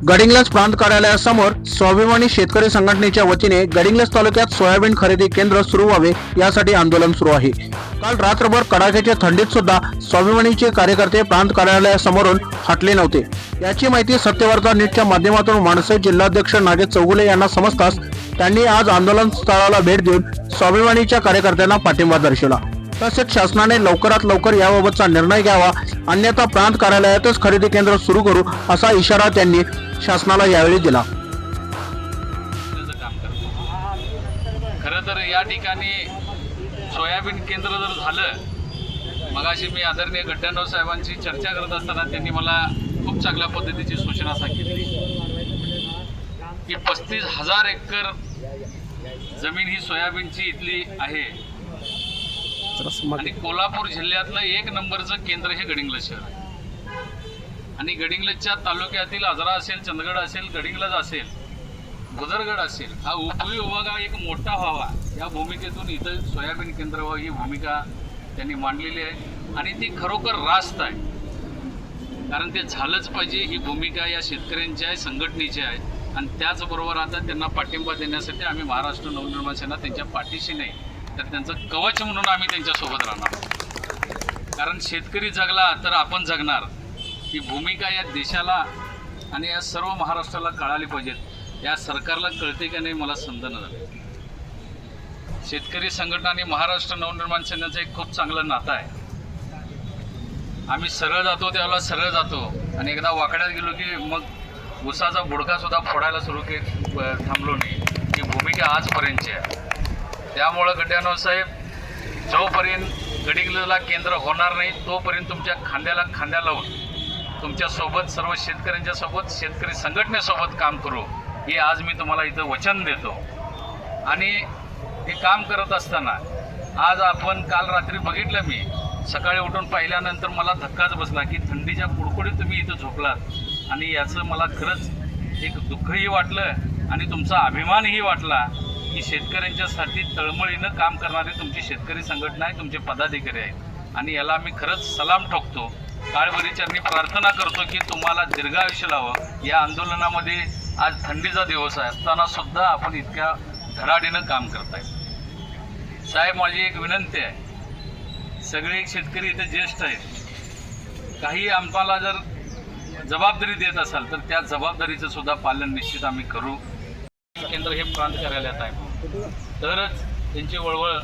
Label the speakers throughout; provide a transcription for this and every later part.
Speaker 1: गडिंग्लज प्रांत कार्यालयासमोर स्वाभिमानी शेतकरी संघटनेच्या वतीने गडिंग्लज तालुक्यात सोयाबीन खरेदी केंद्र सुरू व्हावे यासाठी आंदोलन सुरू आहे। काल रात्रभर कडाक्याच्या थंडीत सुद्धा स्वाभिमानीचे कार्यकर्ते प्रांत कार्यालयासमोरून हटले नव्हते। याची माहिती सत्यवार्ता न्यूजच्या माध्यमातून माणसे जिल्हाध्यक्ष नागेश चौगुले यांना समजताच त्यांनी आज आंदोलन स्थळाला भेट देऊन स्वाभिमानीच्या कार्यकर्त्यांना पाठिंबा दर्शवला। तसेच शासनाने लवकरात लवकर याबाबतचा निर्णय घ्यावा, अन्यथा प्रांत कार्यालयातच खरेदी केंद्र सुरू करू असा इशारा त्यांनी शासनाला यावेळी दिला।
Speaker 2: खरं तर या ठिकाणी सोयाबीन केंद्र जर झालं, मगाशी मी आदरणीय गड्ड्यानराव साहेबांची चर्चा करत असताना त्यांनी मला खूप चांगल्या पद्धतीची सूचना सांगितली की 35,000 एकर जमीन ही सोयाबीनची इथली आहे आणि कोल्हापूर जिल्ह्यातलं 1 नंबरचं केंद्र हे गडिंग्लज शहर आहे। आणि गडिंग्लजच्या तालुक्यातील आजरा असेल, चंदगड असेल, गडिंग्लज असेल, गुजरगड असेल, हा उपविभाग एक मोठा व्हावा या भूमिकेतून इथं सोयाबीन केंद्र व्हावं ही भूमिका त्यांनी मांडलेली आहे आणि ती खरोखर रास्त आहे। कारण ते झालंच पाहिजे ही भूमिका या शेतकऱ्यांची आहे, संघटनेची आहे। आणि त्याचबरोबर आता त्यांना पाठिंबा देण्यासाठी आम्ही महाराष्ट्र नवनिर्माण सेना त्यांच्या पाठीशी नाही तर त्यांचं कवच म्हणून आम्ही त्यांच्यासोबत राहणार। कारण शेतकरी जगला तर आपण जगणार ही भूमिका या देशाला आणि या सर्व महाराष्ट्राला कळाली पाहिजेत। या सरकारला कळते की नाही मला समजणं झालं। शेतकरी संघटना आणि महाराष्ट्र नवनिर्माण सेनेचं एक खूप चांगलं नातं आहे। आम्ही सरळ जातो त्यावेळेला सरळ जातो आणि एकदा वाकड्यात गेलो की मग उसाचा बुडका सुद्धा फोडायला सुरू थांबलो नाही। ही भूमिका आजपर्यंतची आहे। त्यामुळं गड्ड्यानराव साहेब, जोपर्यंत गडिंग्लजला केंद्र होणार नाही तोपर्यंत तुमच्या खांद्याला खांद्या लावून तुमच्यासोबत सर्व शेतकऱ्यांच्या सोबत, शेतकरी संघटनेसोबत काम करू हे आज मी तुम्हाला इथं वचन देतो। आणि हे काम करत असताना आज आपण काल रात्री बघितलं, मी सकाळी उठून पाहिल्यानंतर मला धक्काच बसला की थंडीच्या कुडकुडीत तुम्ही इथं झोपलात आणि याचं मला खरंच एक दुःखही वाटलं आणि तुमचा अभिमानही वाटला की शेतकऱ्यांच्यासाठी तळमळीनं काम करणारी तुमची शेतकरी संघटना आहे, तुमचे पदाधिकारी आहेत आणि याला मी खरंच सलाम ठोकतो। काळभरीचरणी प्रार्थना करतो की तुम्हाला दीर्घायुष्य लावावं। या आंदोलनामध्ये आज थंडीचा दिवस आहे असताना सुद्धा आपण इतक्या धडाडीनं काम करताय। साहेब, माझी एक विनंती आहे, सगळे शेतकरी इथे ज्येष्ठ आहेत, काही आम्हाला जर जबाबदारी देत असाल तर त्या जबाबदारीचं सुद्धा पालन निश्चित आम्ही करू। केंद्र हे प्रांत कार्यालयात आहे तरच त्यांची वळवळ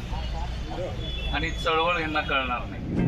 Speaker 2: आणि चळवळ यांना कळणार नाही।